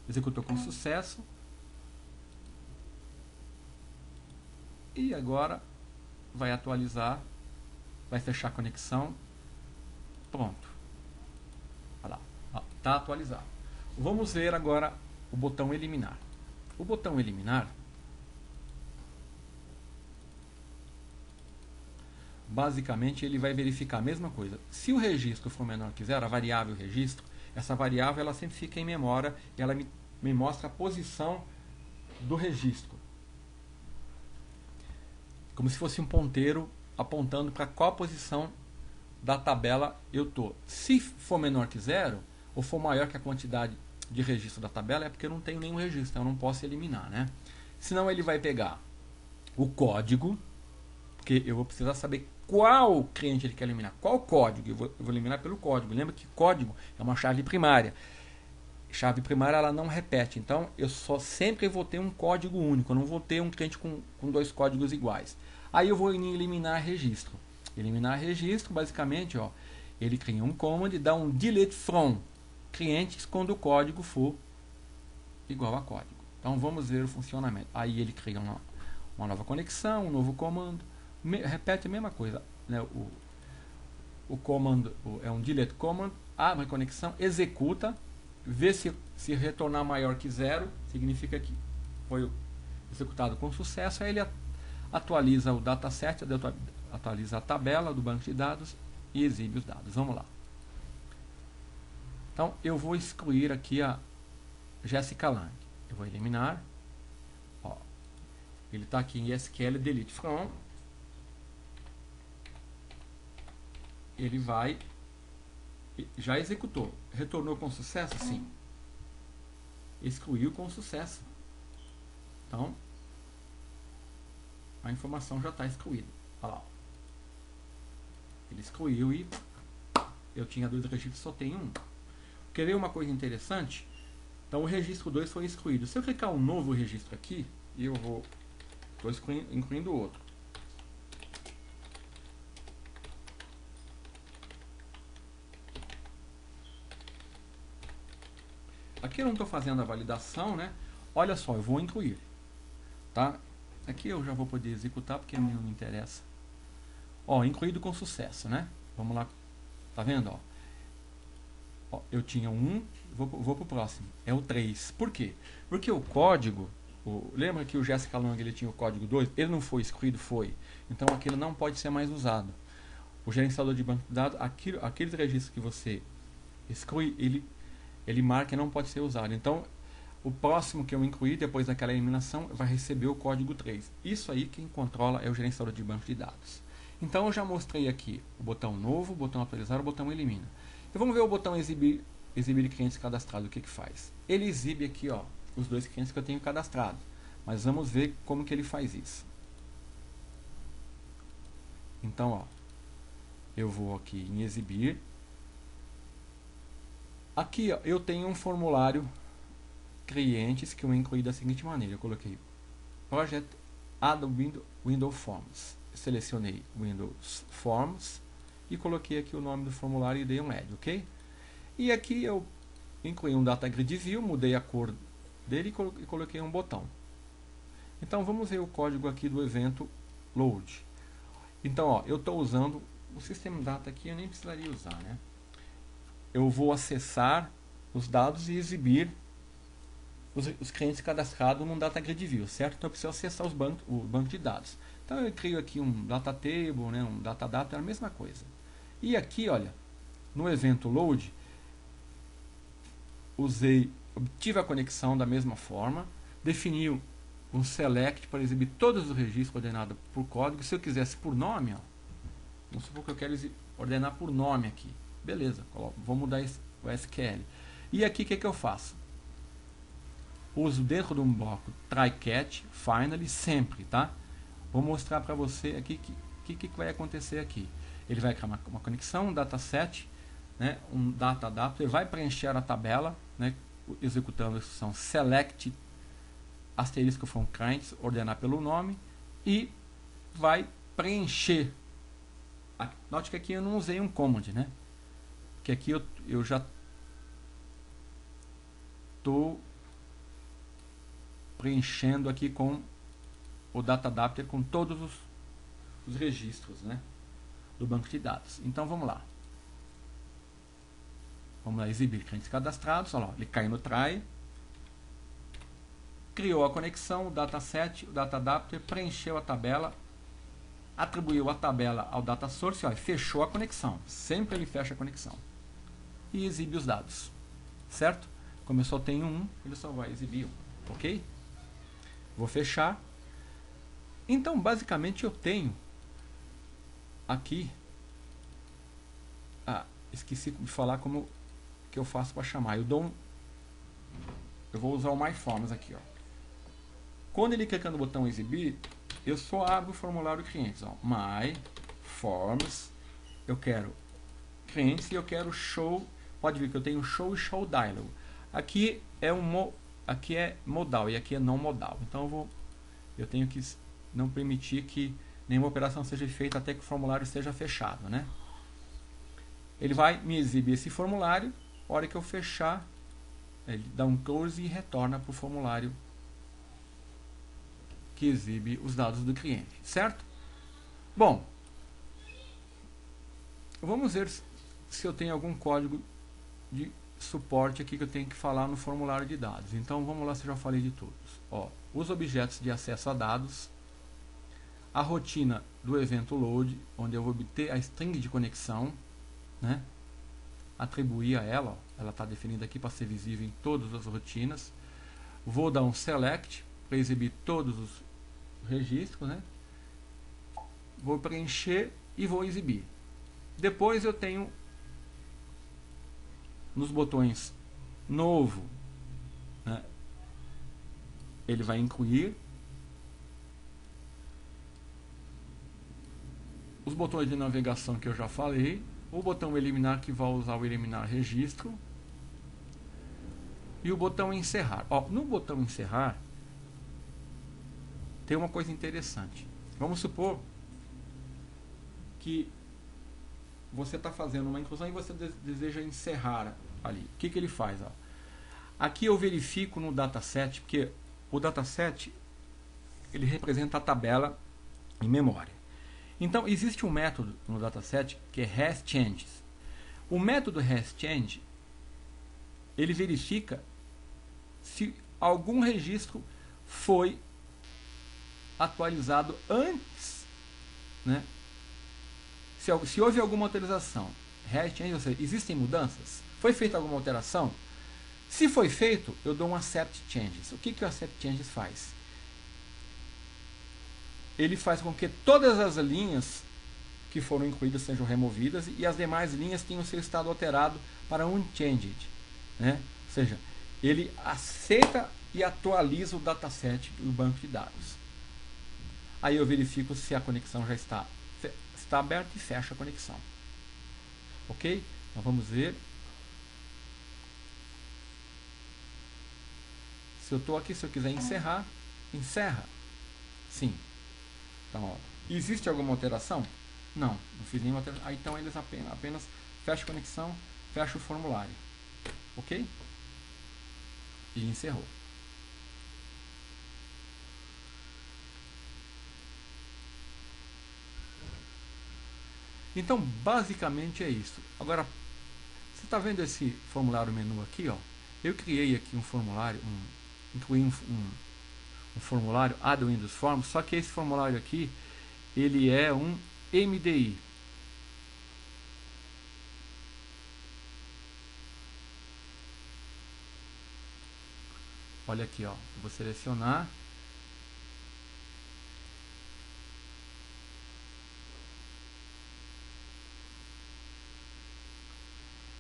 executou com sucesso. E agora vai atualizar, vai fechar a conexão, pronto. Olha lá, está atualizado. Vamos ver agora o botão eliminar. O botão eliminar, basicamente ele vai verificar a mesma coisa. Se o registro for menor que 0, a variável registro, essa variável ela sempre fica em memória e ela me mostra a posição do registro. Como se fosse um ponteiro apontando para qual posição da tabela eu estou. Se for menor que 0, ou for maior que a quantidade de registro da tabela, é porque eu não tenho nenhum registro, então eu não posso eliminar, né? Senão ele vai pegar o código, porque eu vou precisar saber qual cliente ele quer eliminar, qual código. Eu vou eliminar pelo código. Lembra que código é uma chave primária. Chave primária ela não repete, então eu só sempre vou ter um código único, eu não vou ter um cliente com dois códigos iguais. Aí eu vou em eliminar registro. Eliminar registro, basicamente, ó, ele cria um command e dá um delete from clientes quando o código for igual a código. Então vamos ver o funcionamento. Aí ele cria uma nova conexão, um novo comando, repete a mesma coisa, né? O comando é um delete command, abre a conexão, executa, vê se retornar maior que 0, significa que foi executado com sucesso. Aí ele atualiza o dataset, atualiza a tabela do banco de dados e exibe os dados. Vamos lá. Então eu vou excluir aqui a Jessica Lang. Eu vou eliminar. Ó, ele está aqui em SQL delete from. Ele vai, já executou. Retornou com sucesso? Sim. excluiu com sucesso. Então, a informação já está excluída. Olha lá. Ele excluiu e eu tinha 2 registros, só tem um. Quer ver uma coisa interessante? Então o registro 2 foi excluído. Se eu clicar um novo registro aqui, eu vou... Estou incluindo o outro. Aqui eu não estou fazendo a validação, né? Olha só, eu vou incluir. Tá? Aqui eu já vou poder executar porque não me interessa. Ó, incluído com sucesso, né? Vamos lá. Tá vendo? Ó, eu tinha um, vou pro próximo. É o 3. Por quê? Porque o código, lembra que o Jessica Long ele tinha o código 2? Ele não foi excluído? Foi. Então aquilo não pode ser mais usado. O gerenciador de banco de dados, aqueles registros que você exclui, ele marca e não pode ser usado. Então, o próximo que eu incluir depois daquela eliminação vai receber o código 3. Isso aí quem controla é o gerenciador de banco de dados. Então eu já mostrei aqui o botão novo, o botão atualizar, o botão elimina. Então vamos ver o botão exibir clientes cadastrados, o que que faz. Ele exibe aqui, ó, os 2 clientes que eu tenho cadastrado. Mas vamos ver como que ele faz isso. Então, ó, eu vou aqui em exibir. Aqui, ó, eu tenho um formulário clientes que eu incluí da seguinte maneira. Eu coloquei Project Add Windows Forms. Selecionei Windows Forms e coloquei aqui o nome do formulário e dei um add, ok? E aqui eu incluí um Data Grid View, mudei a cor dele e coloquei um botão. Então vamos ver o código aqui do evento load. Então, ó, eu estou usando o System Data aqui, eu nem precisaria usar, né? Eu vou acessar os dados e exibir os clientes cadastrados num Data Grid View, certo? Então eu preciso acessar o banco de dados. Então eu crio aqui um Data Table, né, um Data Data, é a mesma coisa. E aqui, olha, no evento load, obtive a conexão da mesma forma, defini um select para exibir todos os registros ordenados por código. Se eu quisesse por nome, ó, vamos supor que eu quero ordenar por nome aqui. Beleza, vou mudar o SQL. E aqui o que eu faço? Uso dentro de um bloco try catch, finally, sempre, tá? Vou mostrar para você aqui o que vai acontecer aqui. Ele vai criar uma conexão, um dataset, né, um data adapter, vai preencher a tabela, né, executando a instrução select asterisco from clients, ordenar pelo nome, e vai preencher. Note que aqui eu não usei um command, né? Que aqui eu já estou preenchendo aqui com o data adapter com todos os registros, né, do banco de dados. Então vamos lá. Vamos lá, exibir clientes cadastrados. Olha lá, ele cai no try, criou a conexão, o dataset, o data adapter, preencheu a tabela, atribuiu a tabela ao data source, ó, e fechou a conexão. Sempre ele fecha a conexão e exibe os dados, certo? Como eu só tenho um, ele só vai exibir um, ok? Vou fechar. Então, basicamente, eu tenho aqui... esqueci de falar como que eu faço para chamar. Eu vou usar o MyForms aqui, ó. Quando ele clica no botão exibir, eu só abro o formulário clientes, ó. MyForms. Eu quero clientes e eu quero show. Pode ver que eu tenho show e show dialog. Aqui é modal e aqui é não modal. Então eu tenho que não permitir que nenhuma operação seja feita até que o formulário esteja fechado, né? Ele vai me exibir esse formulário. A hora que eu fechar, ele dá um close e retorna para o formulário que exibe os dados do cliente, certo? Bom, vamos ver se eu tenho algum código de suporte aqui que eu tenho que falar no formulário de dados. Então vamos lá, se eu já falei de todos. Ó, os objetos de acesso a dados, a rotina do evento load, onde eu vou obter a string de conexão, né? Atribuir a ela, ó, ela está definida aqui para ser visível em todas as rotinas. Vou dar um select para exibir todos os registros, né? Vou preencher e vou exibir. Depois eu tenho nos botões novo, né, ele vai incluir os botões de navegação que eu já falei, o botão eliminar, que vai usar o eliminar registro, e o botão encerrar. No botão encerrar tem uma coisa interessante. Vamos supor que você está fazendo uma inclusão e você deseja encerrar ali. O que ele faz? Aqui eu verifico no dataset, porque o dataset ele representa a tabela em memória. Então existe um método no dataset que é hasChanges. O método hasChange ele verifica se algum registro foi atualizado antes, né? Se houve alguma atualização, hasChange, ou seja, existem mudanças, foi feita alguma alteração. Se foi feito, eu dou um accept changes. O que o accept changes faz? Ele faz com que todas as linhas que foram incluídas sejam removidas e as demais linhas tenham seu estado alterado para unchanged, né? Ou seja, ele aceita e atualiza o dataset do banco de dados. Aí eu verifico se a conexão já está aberta e fecho a conexão. Ok? Então vamos ver. Se eu estou aqui, se eu quiser encerrar, encerra. Sim. Então, existe alguma alteração? Não fiz nenhuma alteração. Então eles apenas fecham a conexão, fecha o formulário. Ok? E encerrou. Então, basicamente é isso. Agora, você está vendo esse formulário menu aqui? Eu criei aqui um formulário, incluí um formulário Add Windows Forms, só que esse formulário aqui, ele é um MDI. Olha aqui, eu vou selecionar.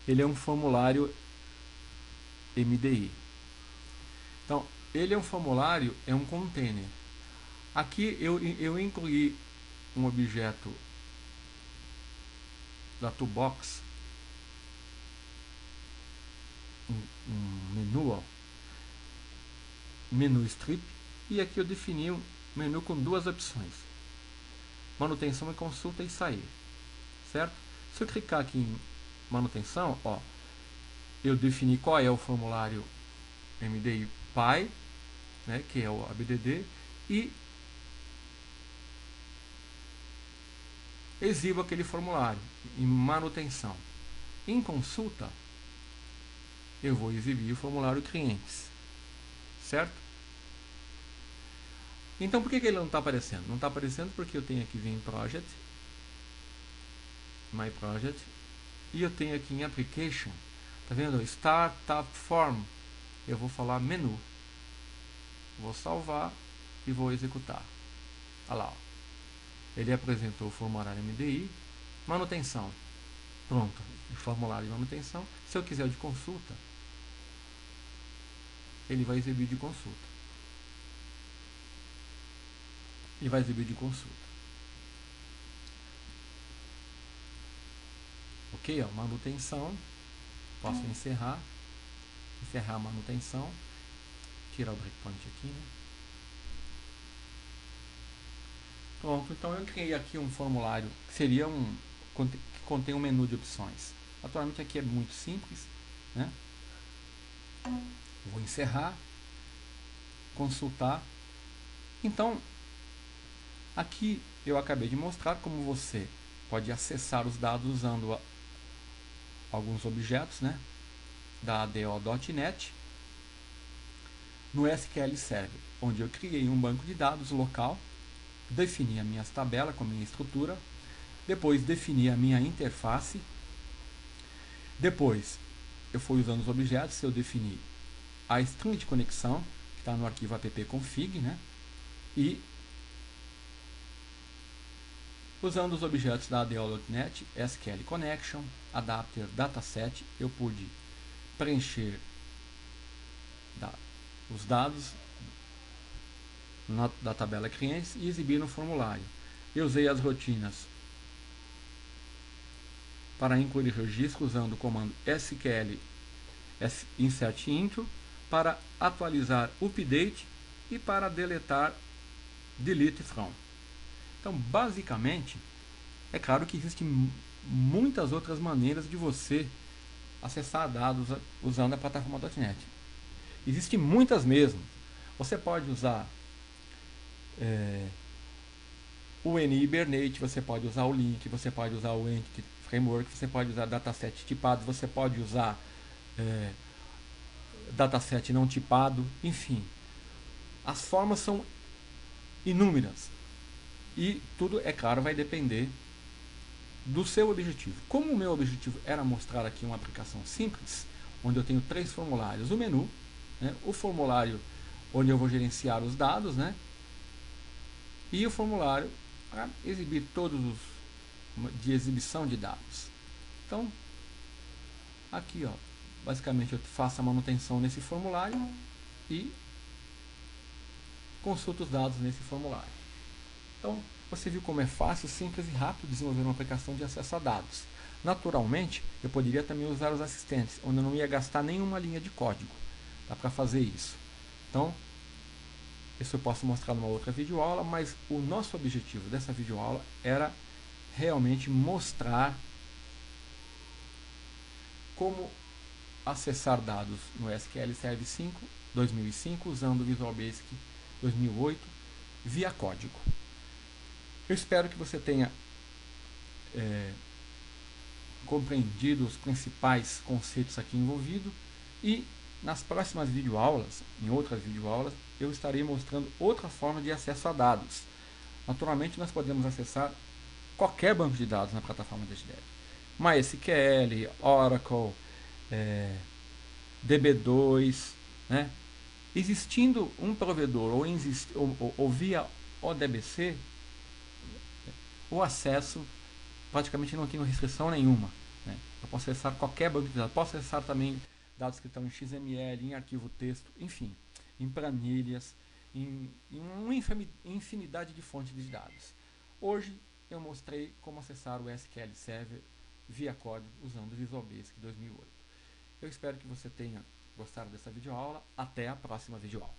Ele é um formulário MDI. Então, ele é um formulário, é um container. Aqui eu incluí um objeto da toolbox, um menu, menu strip, e aqui eu defini um menu com duas opções: manutenção e consulta e sair, certo? Se eu clicar aqui em manutenção, eu defini qual é o formulário MDI PY, né, que é o ABDD, e exibo aquele formulário em manutenção. Em consulta, eu vou exibir o formulário clientes, certo? Então, por que ele não está aparecendo? Não está aparecendo porque eu tenho aqui em Project, My Project, e eu tenho aqui em Application, tá vendo? Startup Form. Eu vou falar menu, vou salvar e vou executar. Olha lá, ele apresentou o formulário MDI, manutenção. Pronto, o formulário de manutenção. Se eu quiser o de consulta, ele vai exibir de consulta. Ele vai exibir de consulta. Ok, manutenção. Posso encerrar a manutenção. Tirar o breakpoint aqui, né? Pronto, então eu criei aqui um formulário que seria que contém um menu de opções. Atualmente aqui é muito simples, né? Vou encerrar, consultar. Então, aqui eu acabei de mostrar como você pode acessar os dados usando alguns objetos, né, da ADO.NET no SQL Server, onde eu criei um banco de dados local, defini as minhas tabelas com a minha estrutura, depois defini a minha interface, depois eu fui usando os objetos, eu defini a string de conexão, que está no arquivo appconfig, né, e usando os objetos da ADO.NET, SQL Connection, Adapter, Dataset, eu pude preencher os dados da tabela clientes e exibir no formulário. Eu usei as rotinas para incluir registro usando o comando SQL insert intro, para atualizar update e para deletar delete from. Então, basicamente, é claro que existem muitas outras maneiras de você acessar dados usando a plataforma .NET. Existem muitas mesmo. Você pode usar o NHibernate, você pode usar o Link, você pode usar o Entity Framework, você pode usar dataset tipado, você pode usar dataset não tipado, enfim. As formas são inúmeras. E tudo, é claro, vai depender do seu objetivo. Como o meu objetivo era mostrar aqui uma aplicação simples, onde eu tenho 3 formulários, o menu, né, o formulário onde eu vou gerenciar os dados, né, e o formulário para exibir todos os de exibição de dados. Então, aqui, ó, basicamente eu faço a manutenção nesse formulário e consulto os dados nesse formulário. Então, você viu como é fácil, simples e rápido desenvolver uma aplicação de acesso a dados. Naturalmente, eu poderia também usar os assistentes, onde eu não ia gastar nenhuma linha de código. Dá para fazer isso. Então, isso eu posso mostrar numa outra videoaula, mas o nosso objetivo dessa videoaula era realmente mostrar como acessar dados no SQL Server 5 2005 usando o Visual Basic 2008 via código. Eu espero que você tenha compreendido os principais conceitos aqui envolvidos e nas próximas videoaulas, em outras videoaulas, eu estarei mostrando outra forma de acesso a dados. Naturalmente, nós podemos acessar qualquer banco de dados na plataforma DSDEV. MySQL, Oracle, DB2, né? Existindo um provedor ou via ODBC, o acesso praticamente não tem restrição nenhuma, né? Eu posso acessar qualquer banco de dados, posso acessar também dados que estão em XML, em arquivo texto, enfim, em planilhas, em uma infinidade de fontes de dados. Hoje eu mostrei como acessar o SQL Server via código usando o Visual Basic 2008. Eu espero que você tenha gostado dessa videoaula. Até a próxima videoaula.